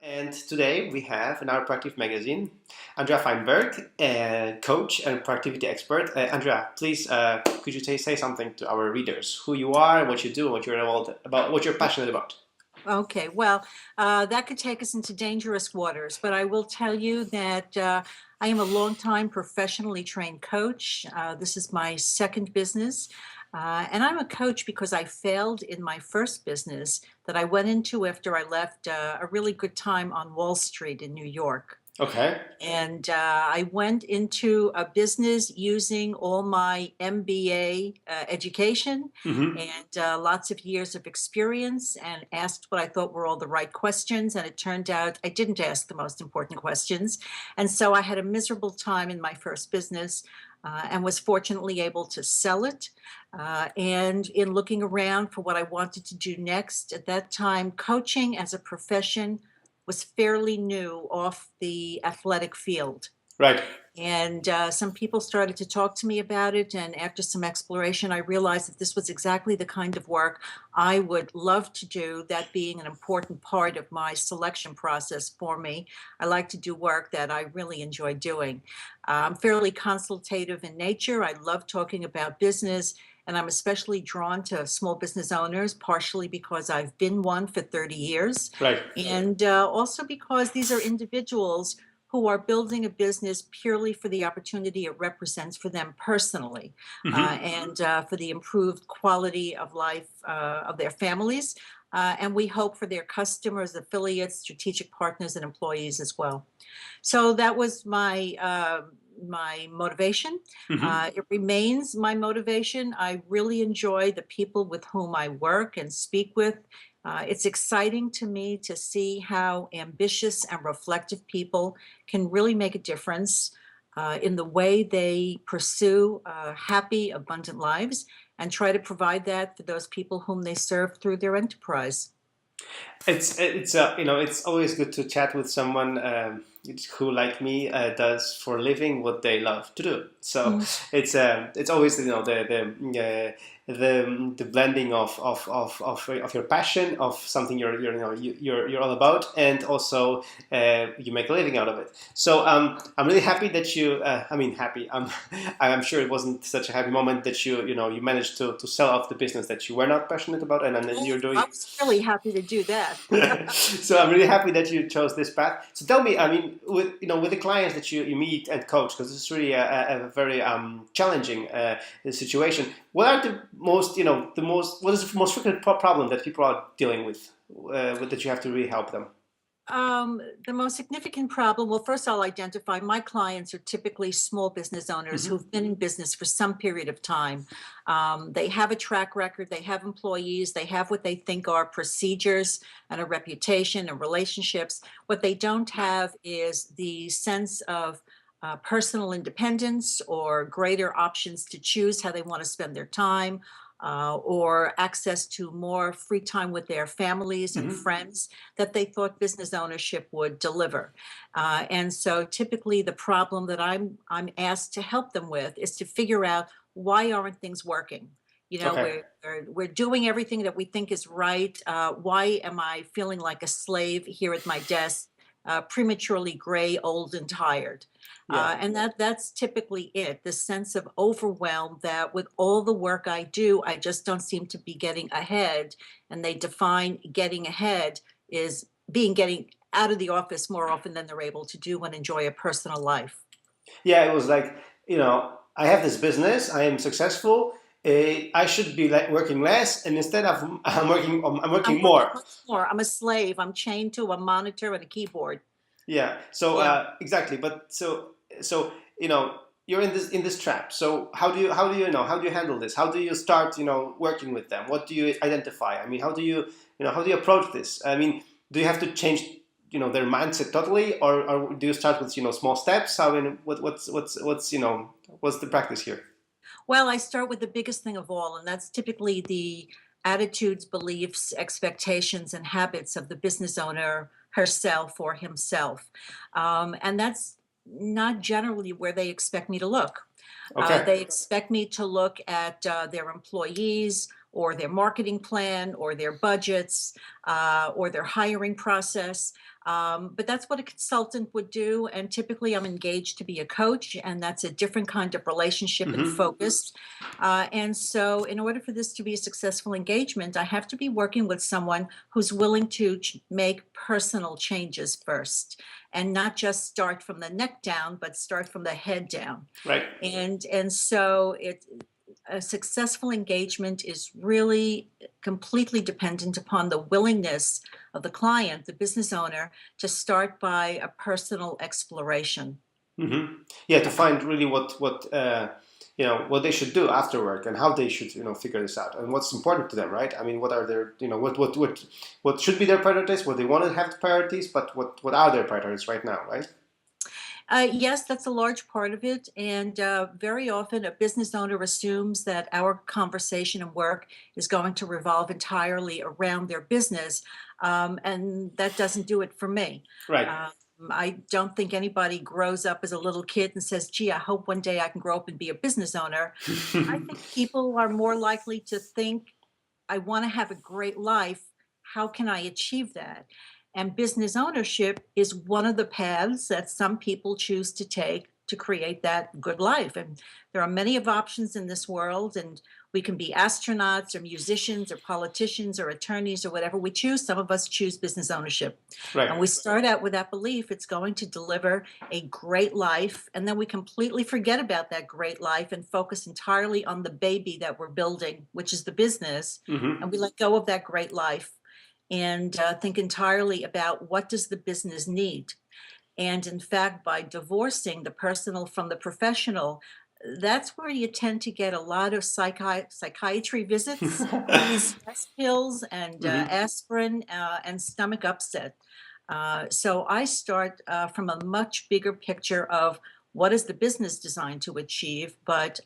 And today we have in our Proactive magazine, Andrea Feinberg, a coach and productivity expert. Andrea, please, could you say something to our readers, who you are, what you do, what you're about, what you're passionate about? Okay, well, that could take us into dangerous waters, but I will tell you that I am a longtime professionally trained coach. This is my second business. And I'm a coach because I failed in my first business that I went into after I left a really good time on Wall Street in New York. Okay. And I went into a business using all my MBA education Hmm. and lots of years of experience and asked what I thought were all the right questions. And it turned out I didn't ask the most important questions. And so I had a miserable time in my first business and was fortunately able to sell it. And in looking around for what I wanted to do next, at that time, coaching as a profession was fairly new off the athletic field. Right. And some people started to talk to me about it. And after some exploration, I realized that this was exactly the kind of work I would love to do, that being an important part of my selection process for me. I like to do work that I really enjoy doing. I'm fairly consultative in nature. I love talking about business. And I'm especially drawn to small business owners, partially because I've been one for 30 years, Right. and also because these are individuals who are building a business purely for the opportunity it represents for them personally, Hmm. and for the improved quality of life of their families. And we hope for their customers, affiliates, strategic partners, and employees as well. So that was my motivation. Hmm. It remains my motivation. I really enjoy the people with whom I work and speak with. It's exciting to me to see how ambitious and reflective people can really make a difference in the way they pursue happy, abundant lives and try to provide that for those people whom they serve through their enterprise. It's always good to chat with someone who, like me, does for a living what they love to do. So Mm. it's always the blending of your passion, of something you're all about, and also you make a living out of it. So I'm really happy that you. I mean, happy. I'm sure it wasn't such a happy moment that you managed to sell off the business that you were not passionate about, and then Oh, you're I doing. was really happy to do that. So I'm really happy that you chose this path. So tell me, I mean, with the clients that you meet and coach, because this is really a very challenging situation. What are the most, what is the most frequent problem that people are dealing with that you have to really help them? The most significant problem, well, first I'll identify my clients are typically small business owners Hmm. who've been in business for some period of time. They have a track record, they have employees, they have what they think are procedures and a reputation and relationships. What they don't have is the sense of personal independence or greater options to choose how they want to spend their time. Or access to more free time with their families and Hmm. friends that they thought business ownership would deliver. And so typically the problem that I'm asked to help them with is to figure out why aren't things working? You know, Okay. we're doing everything that we think is right. Why am I feeling like a slave here at my desk, prematurely gray, old, and tired? Yeah. And that's typically it, the sense of overwhelm that with all the work I do, I just don't seem to be getting ahead. And they define getting ahead is getting out of the office more often than they're able to do and enjoy a personal life. Yeah. It was like, I have this business. I am successful. I should be like working less, and instead of I'm I'm working working more. much more. I'm a slave. I'm chained to a monitor and a keyboard. Yeah. So Yeah. exactly. But so you're in this trap. So how do you handle this? How do you start working with them? What do you identify? I mean, how do you approach this? I mean, do you have to change their mindset totally, or do you start with small steps? How what's the practice here? Well, I start with the biggest thing of all, and that's typically the attitudes, beliefs, expectations, and habits of the business owner herself or himself. And that's not generally where they expect me to look. Okay. They expect me to look at their employees, or their marketing plan or their budgets or their hiring process. But that's what a consultant would do. And typically I'm engaged to be a coach, and that's a different kind of relationship and Hmm. focus. And so in order for this to be a successful engagement, I have to be working with someone who's willing to make personal changes first, and not just start from the neck down, but start from the head down. Right. And so a successful engagement is really completely dependent upon the willingness of the client, the business owner, to start by a personal exploration. Hmm. Yeah, to find really what they should do after work and how they should figure this out and what's important to them, right? I mean, what are their what should be their priorities, what they want to have priorities, but what are their priorities right now, right? Yes, that's a large part of it. And very often a business owner assumes that our conversation and work is going to revolve entirely around their business. And that doesn't do it for me. Right. I don't think anybody grows up as a little kid and says, gee, I hope one day I can grow up and be a business owner. I think people are more likely to think, I want to have a great life. How can I achieve that? And business ownership is one of the paths that some people choose to take to create that good life. And there are many of options in this world, and we can be astronauts or musicians or politicians or attorneys or whatever we choose. Some of us choose business ownership. Right. And we start out with that belief it's going to deliver a great life. And then we completely forget about that great life and focus entirely on the baby that we're building, which is the business. Hmm. And we let go of that great life and think entirely about what does the business need. And in fact, by divorcing the personal from the professional, that's where you tend to get a lot of psychiatry visits, stress pills, and Hmm. aspirin, and stomach upset. So I start from a much bigger picture of what is the business designed to achieve, but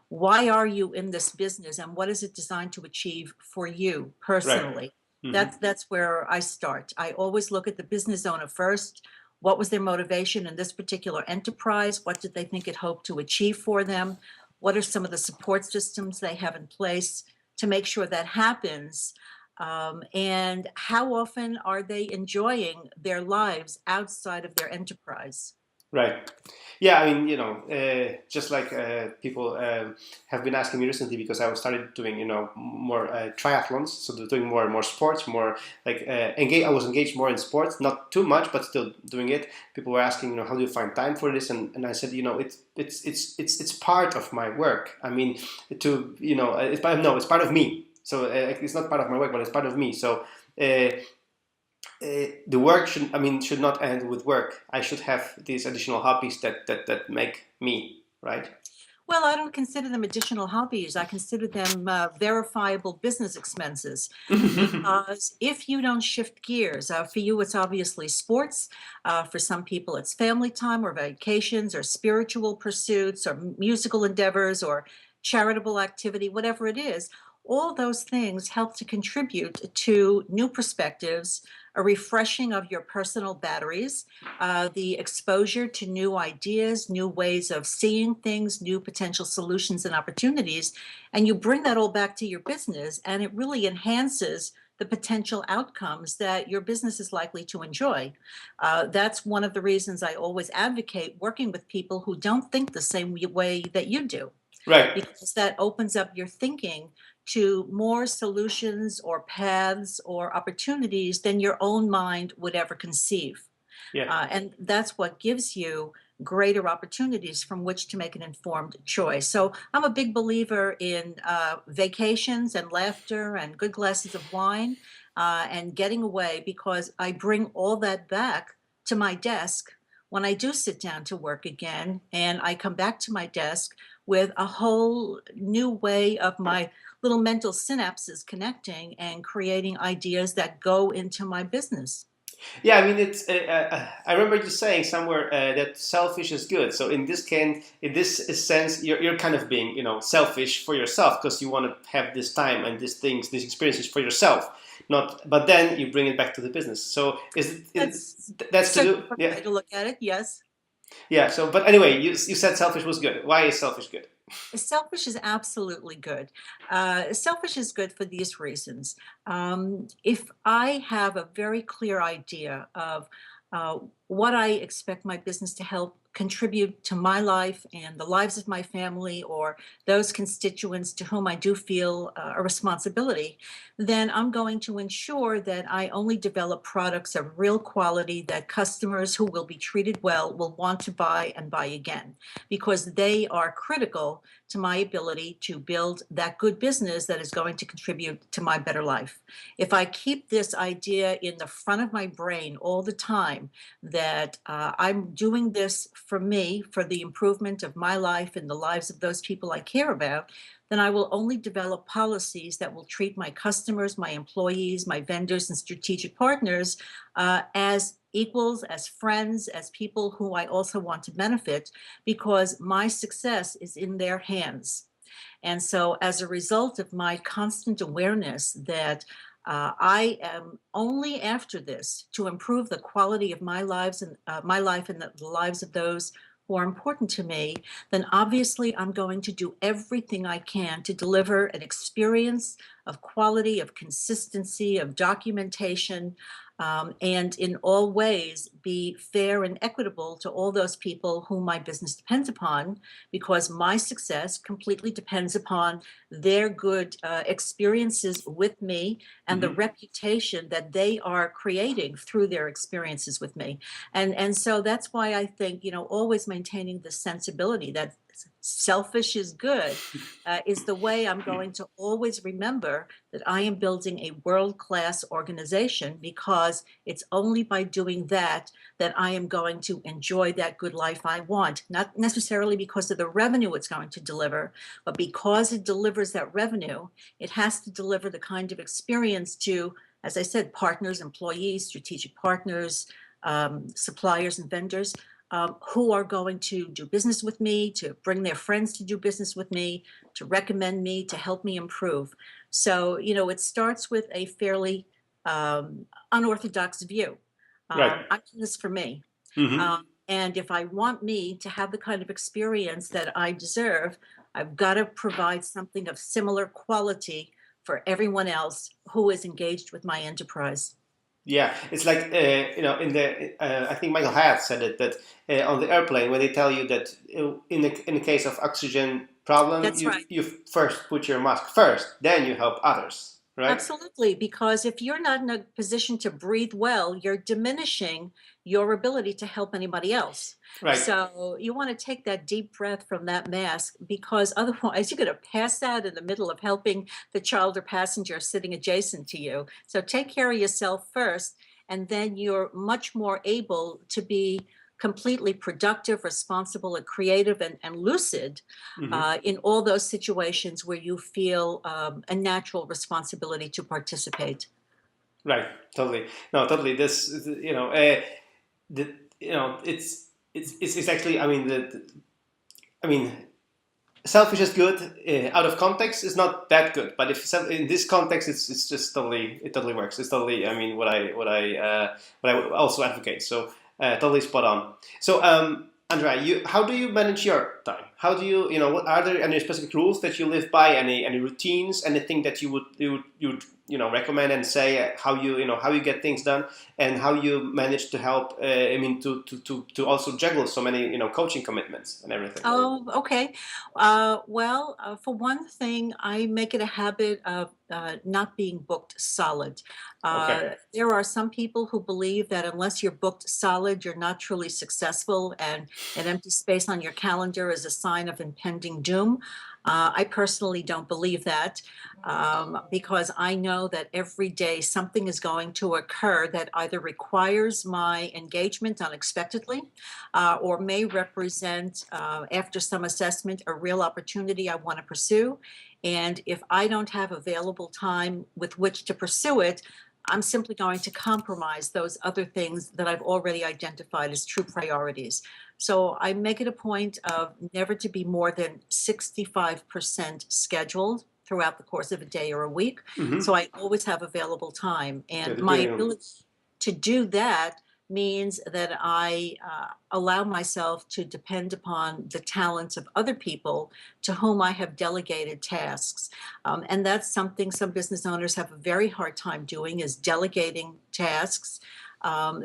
why are you in this business, and what is it designed to achieve for you Right. personally? Hmm. That's where I start. I always look at the business owner first. What was their motivation in this particular enterprise? What did they think it hoped to achieve for them? What are some of the support systems they have in place to make sure that happens? And how often are they enjoying their lives outside of their enterprise? Right. Yeah, I mean, just like people have been asking me recently because I started doing, more triathlons, so doing more and more sports, more like engage. I was engaged more in sports, not too much, but still doing it. People were asking, how do you find time for this? And I said, it's part of my work. I mean, it's part of me. So it's not part of my work, but it's part of me. So. The work should not end with work. I should have these additional hobbies that make me, right. Well, I don't consider them additional hobbies. I consider them verifiable business expenses. Because if you don't shift gears, for you, it's obviously sports. For some people, it's family time or vacations or spiritual pursuits or musical endeavors or charitable activity, whatever it is. All those things help to contribute to new perspectives, a refreshing of your personal batteries, the exposure to new ideas, new ways of seeing things, new potential solutions and opportunities. And you bring that all back to your business, and it really enhances the potential outcomes that your business is likely to enjoy. That's one of the reasons I always advocate working with people who don't think the same way that you do, Right. because that opens up your thinking to more solutions or paths or opportunities than your own mind would ever conceive. Yeah. And that's what gives you greater opportunities from which to make an informed choice. So I'm a big believer in vacations and laughter and good glasses of wine and getting away, because I bring all that back to my desk when I do sit down to work again. And I come back to my desk with a whole new way of my little mental synapses connecting and creating ideas that go into my business. Yeah, I mean, I remember you saying somewhere that selfish is good. So in this sense, you're kind of being, selfish for yourself because you want to have this time and these things, these experiences for yourself. Not, but then you bring it back to the business. So That's that's to certainly do? one Yeah, way to look at it, yes. yeah. So, but anyway, you said selfish was good. Why is selfish good? Selfish is absolutely good. Selfish is good for these reasons. If I have a very clear idea of what I expect my business to help contribute to my life and the lives of my family or those constituents to whom I do feel a responsibility, then I'm going to ensure that I only develop products of real quality that customers who will be treated well will want to buy and buy again because they are critical to my ability to build that good business that is going to contribute to my better life. If I keep this idea in the front of my brain all the time that I'm doing this for me, for the improvement of my life and the lives of those people I care about, then I will only develop policies that will treat my customers, my employees, my vendors, and strategic partners as equals, as friends, as people who I also want to benefit, because my success is in their hands. And so, as a result of my constant awareness that I am only after this to improve the quality of my lives and my life and the lives of those who are important to me, then obviously I'm going to do everything I can to deliver an experience of quality, of consistency, of documentation, and in all ways be fair and equitable to all those people whom my business depends upon, because my success completely depends upon their good experiences with me and the Hmm. reputation that they are creating through their experiences with me. And so that's why I think, always maintaining the sensibility that selfish is good is the way I'm going to always remember that I am building a world-class organization, because it's only by doing that that I am going to enjoy that good life I want, not necessarily because of the revenue it's going to deliver, but because it delivers that revenue, it has to deliver the kind of experience to, as I said, partners, employees, strategic partners, suppliers, and vendors who are going to do business with me, to bring their friends to do business with me, to recommend me, to help me improve. So, it starts with a fairly unorthodox view. Right. I'm doing this for me. Hmm. Um, and if I want me to have the kind of experience that I deserve, I've got to provide something of similar quality for everyone else who is engaged with my enterprise. Yeah, it's like in the I think Michael Hyatt said it that on the airplane when they tell you that in the case of oxygen problem That's right. you first put your mask first, then you help others, right? Absolutely, because if you're not in a position to breathe well, you're diminishing your ability to help anybody else. Right. So you want to take that deep breath from that mask, because otherwise you're going to pass out in the middle of helping the child or passenger sitting adjacent to you. So take care of yourself first, and then you're much more able to be completely productive, responsible, and creative and lucid Hmm. in all those situations where you feel a natural responsibility to participate. Right. Totally. No, totally. This the it's actually I mean selfish is good. Out of context is not that good, but if in this context, it's just totally it totally works. It's totally what I also advocate. So totally spot on. So Andrea, how do you manage your time? How do what are there any specific rules that you live by? Any routines? Anything that you would recommend and say how you get things done and how you manage to help? To also juggle so many coaching commitments and everything. Oh, okay. Well, for one thing, I make it a habit of not being booked solid. Okay. There are some people who believe that unless you're booked solid, you're not truly successful, and an empty space on your calendar is a sign of impending doom. I personally don't believe that, because I know that every day something is going to occur that either requires my engagement unexpectedly or may represent, after some assessment, a real opportunity I want to pursue. And if I don't have available time with which to pursue it, I'm simply going to compromise those other things that I've already identified as true priorities. So I make it a point of never to be more than 65% scheduled throughout the course of a day or a week. Mm-hmm. So I always have available time. Yeah, And the my beginning. ability to do that means that I allow myself to depend upon the talents of other people to whom I have delegated tasks. And that's something some business owners have a very hard time doing, is delegating tasks.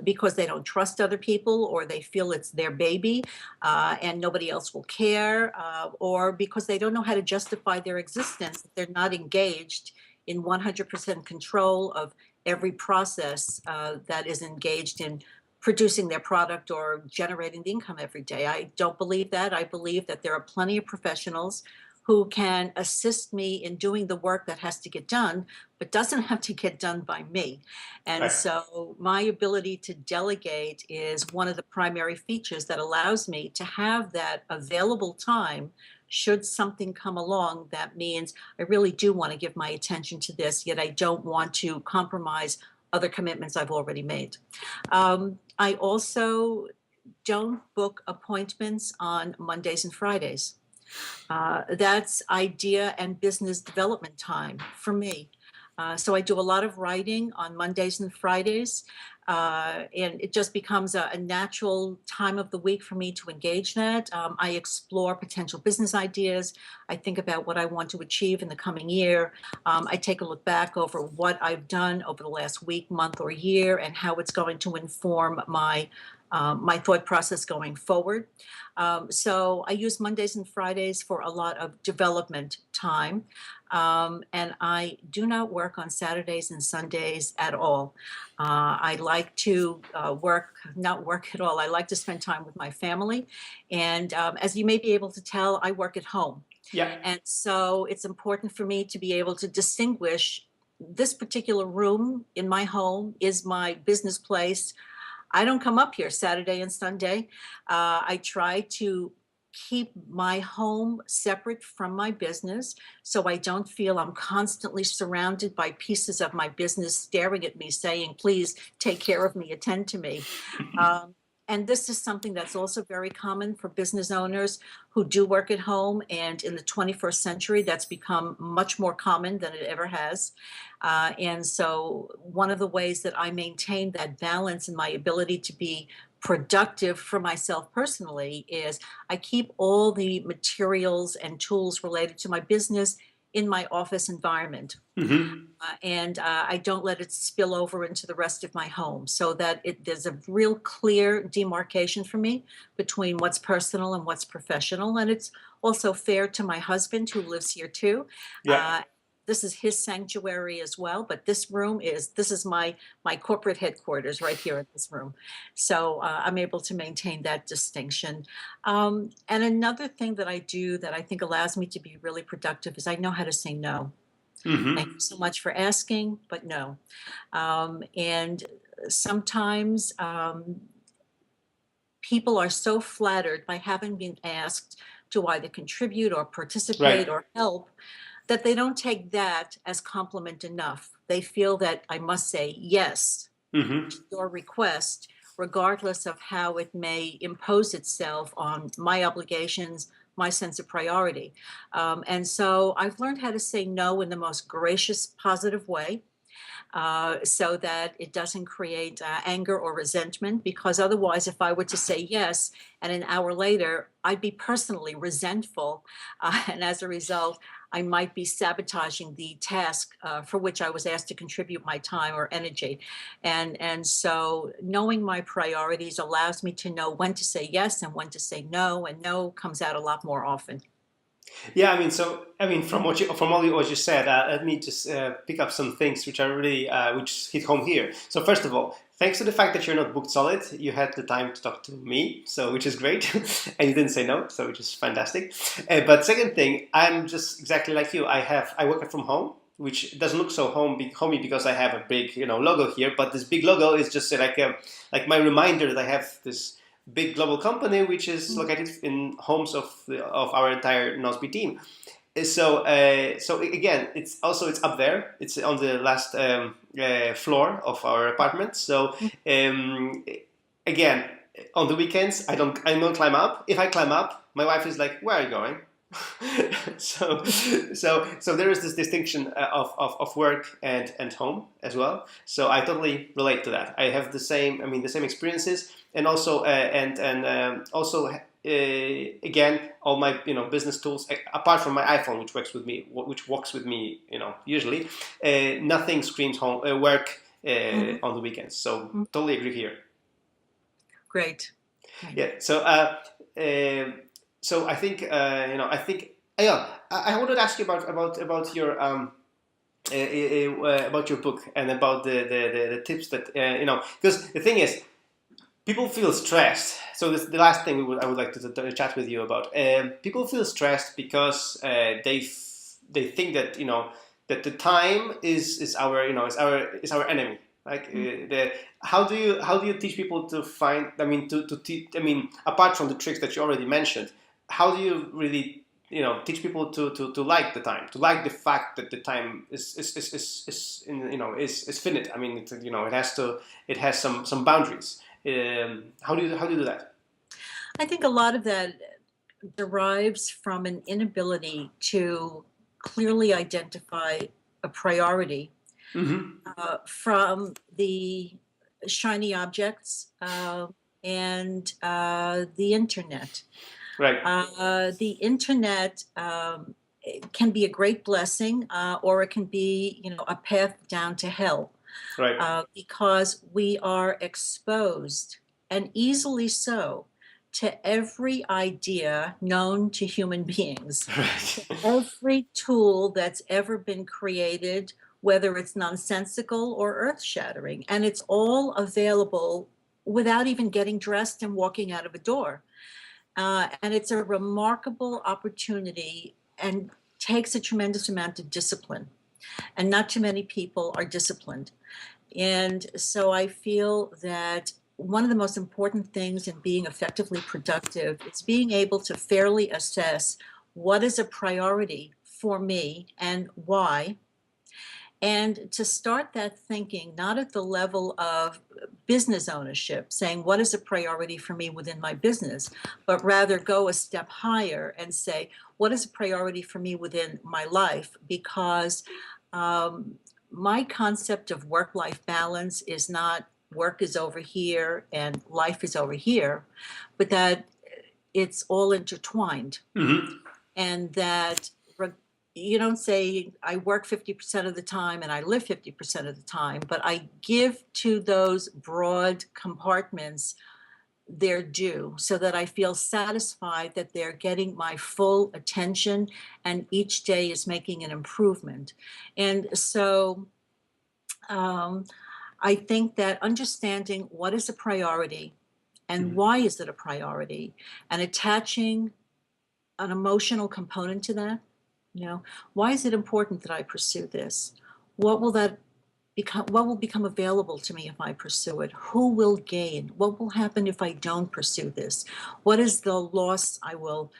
Because they don't trust other people, or they feel it's their baby and nobody else will care, or because they don't know how to justify their existence. They're not engaged in 100% control of every process that is engaged in producing their product or generating the income every day. I don't believe that. I believe that there are plenty of professionals who can assist me in doing the work that has to get done, but doesn't have to get done by me. And Right. so my ability to delegate is one of the primary features that allows me to have that available time should something come along that means I really do want to give my attention to this, yet I don't want to compromise other commitments I've already made. I also don't book appointments on Mondays and Fridays. That's idea and business development time for me. So I do a lot of writing on Mondays and Fridays, and it just becomes a natural time of the week for me to engage that. I explore potential business ideas. I think about what I want to achieve in the coming year. I take a look back over what I've done over the last week, month, or year, and how it's going to inform my thought process going forward. So I use Mondays and Fridays for a lot of development time. And I do not work on Saturdays and Sundays at all. I like to not work at all. I like to spend time with my family. And as you may be able to tell, I work at home. Yeah. And so it's important for me to be able to distinguish this particular room in my home is my business place. I don't come up here Saturday and Sunday. I try to keep my home separate from my business so I don't feel I'm constantly surrounded by pieces of my business staring at me saying, please take care of me, attend to me. Um, and this is something that's also very common for business owners who do work at home. And in the 21st century, that's become much more common than it ever has. And so, one of the ways that I maintain that balance and my ability to be productive for myself personally is I keep all the materials and tools related to my business in my office environment. Hmm. And I don't let it spill over into the rest of my home, so that there's a real clear demarcation for me between what's personal and what's professional. And it's also fair to my husband, who lives here too. Yeah. This is his sanctuary as well, but this is my corporate headquarters right here in this room. So I'm able to maintain that distinction. And another thing that I do that I think allows me to be really productive is I know how to say no. Thank you Hmm. so much for asking, but no. And sometimes people are so flattered by having been asked to either contribute or Right. participate or help that they don't take that as compliment enough. They feel that I must say yes to Hmm. your request, regardless of how it may impose itself on my obligations, my sense of priority. And so I've learned how to say no in the most gracious, positive way, so that it doesn't create anger or resentment. Because otherwise, if I were to say yes and an hour later, I'd be personally resentful. And as a result, I might be sabotaging the task for which I was asked to contribute my time or energy. And so knowing my priorities allows me to know when to say yes and when to say no, and no comes out a lot more often. Yeah, I mean, from all what you said, let me just pick up some things which are really which hit home here. So first of all, thanks to the fact that you're not booked solid, you had the time to talk to me, so which is great, and you didn't say no, so which is fantastic. But second thing, I'm just exactly like you. I work from home, which doesn't look so homey because I have a big logo here, but this big logo is just like my reminder that I have this big global company which is located in homes of our entire Nosby team. So again, it's up there. It's on the last floor of our apartment. So um, again, on the weekends, I don't climb up. If I climb up, my wife is like, "Where are you going?" so, so there is this distinction of work and home as well. So I totally relate to that. I have the same, I mean, the same experiences, and also also again, all my business tools apart from my iPhone, which works with me, usually, nothing screams home work Mhm. on the weekends. So Mhm. totally agree here. Great. Great. Yeah. So I think I think yeah. I wanted to ask you about your about your book and about the tips that because the thing is people feel stressed. So this the last thing I would like to chat with you about. People feel stressed because they think that that the time is our is our enemy. Like how do you teach people to find? I mean to teach. I mean apart from the tricks that you already mentioned, how do you really teach people to like the time, to like the fact that the time is finite. I mean it has some boundaries. How do you do that? I think a lot of that derives from an inability to clearly identify a priority Mm-hmm. from the shiny objects and the internet. Right. The internet it can be a great blessing, or it can be, a path down to hell, Right. because we are exposed, and easily so, to every idea known to human beings, to Right. every tool that's ever been created, whether it's nonsensical or earth shattering. And it's all available without even getting dressed and walking out of a door. And it's a remarkable opportunity and takes a tremendous amount of discipline. And not too many people are disciplined. And so I feel that one of the most important things in being effectively productive is being able to fairly assess what is a priority for me and why, and to start that thinking not at the level of business ownership, saying what is a priority for me within my business, but rather go a step higher and say what is a priority for me within my life, because um, my concept of work life balance is not work is over here and life is over here, but that it's all intertwined, Mm-hmm. and that you don't say I work 50% of the time and I live 50% of the time, but I give to those broad compartments their due so that I feel satisfied that they're getting my full attention and each day is making an improvement. And so um, I think that understanding what is a priority and Mm-hmm. why is it a priority, and attaching an emotional component to that. Why is it important that I pursue this? What will that become? What will become available to me if I pursue it? Who will gain? What will happen if I don't pursue this? What is the loss I will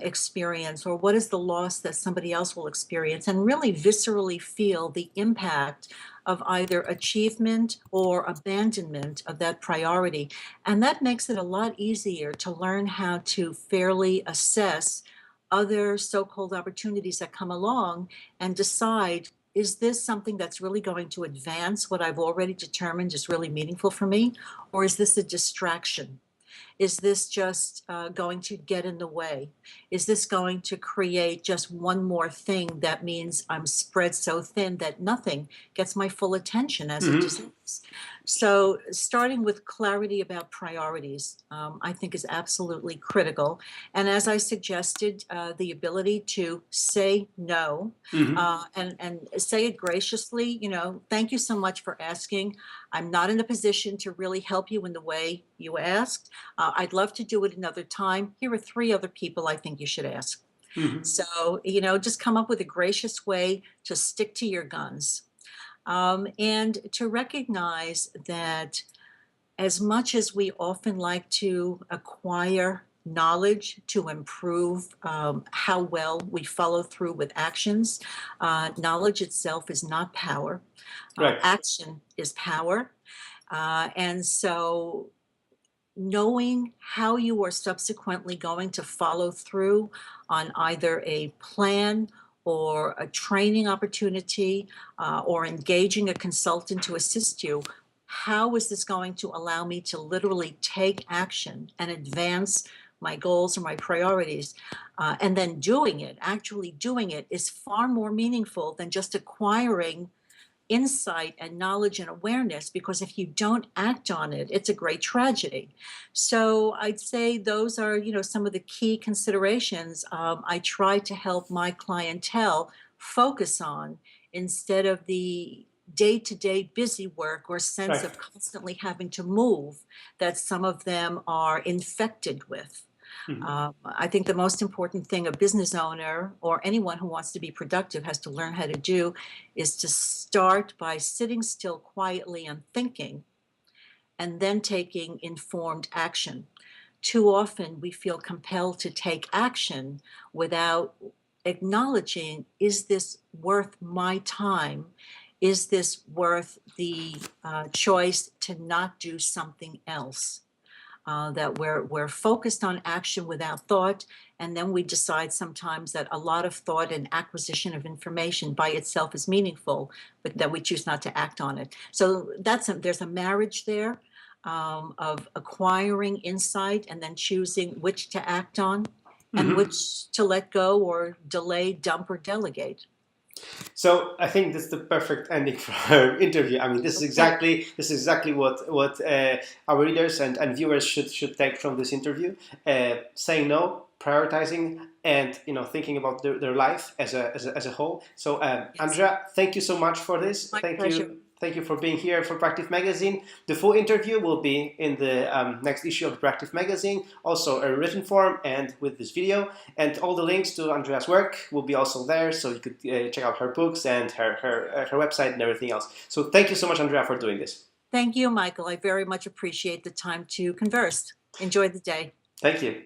experience, or what is the loss that somebody else will experience? And really viscerally feel the impact of either achievement or abandonment of that priority. And that makes it a lot easier to learn how to fairly assess other so-called opportunities that come along and decide, is this something that's really going to advance what I've already determined is really meaningful for me? Or is this a distraction? Is this just going to get in the way? Is this going to create just one more thing that means I'm spread so thin that nothing gets my full attention as it Mm-hmm. deserves? So, starting with clarity about priorities, I think is absolutely critical. And as I suggested, the ability to say no, Mm-hmm. and say it graciously. Thank you so much for asking. I'm not in a position to really help you in the way you asked. I'd love to do it another time. Here are three other people I think you should ask. Mm-hmm. So, just come up with a gracious way to stick to your guns, and to recognize that as much as we often like to acquire knowledge to improve how well we follow through with actions, knowledge itself is not power. Right. Action is power. And so knowing how you are subsequently going to follow through on either a plan or a training opportunity, or engaging a consultant to assist you, how is this going to allow me to literally take action and advance my goals or my priorities? And then doing it, actually doing it, is far more meaningful than just acquiring insight and knowledge and awareness, because if you don't act on it, it's a great tragedy. So I'd say those are, some of the key considerations I try to help my clientele focus on, instead of the day-to-day busy work or sense Right. of constantly having to move that some of them are infected with. Mhm. I think the most important thing a business owner or anyone who wants to be productive has to learn how to do is to start by sitting still quietly and thinking, and then taking informed action. Too often we feel compelled to take action without acknowledging, is this worth my time? Is this worth the choice to not do something else? That we're focused on action without thought, and then we decide sometimes that a lot of thought and acquisition of information by itself is meaningful, but that we choose not to act on it. So there's a marriage there, of acquiring insight and then choosing which to act on and Mhm. which to let go or delay, dump, or delegate. So I think this is the perfect ending for our interview. I mean, Okay. this is exactly what our readers and viewers should take from this interview. Saying no, prioritizing, and thinking about their life as a whole. So Yes. Andrea, thank you so much for this. My pleasure. Thank you for being here for Proactive Magazine. The full interview will be in the next issue of Proactive Magazine, also a written form and with this video. And all the links to Andrea's work will be also there, so you could check out her books and her website and everything else. So thank you so much, Andrea, for doing this. Thank you, Michael. I very much appreciate the time to converse. Enjoy the day. Thank you.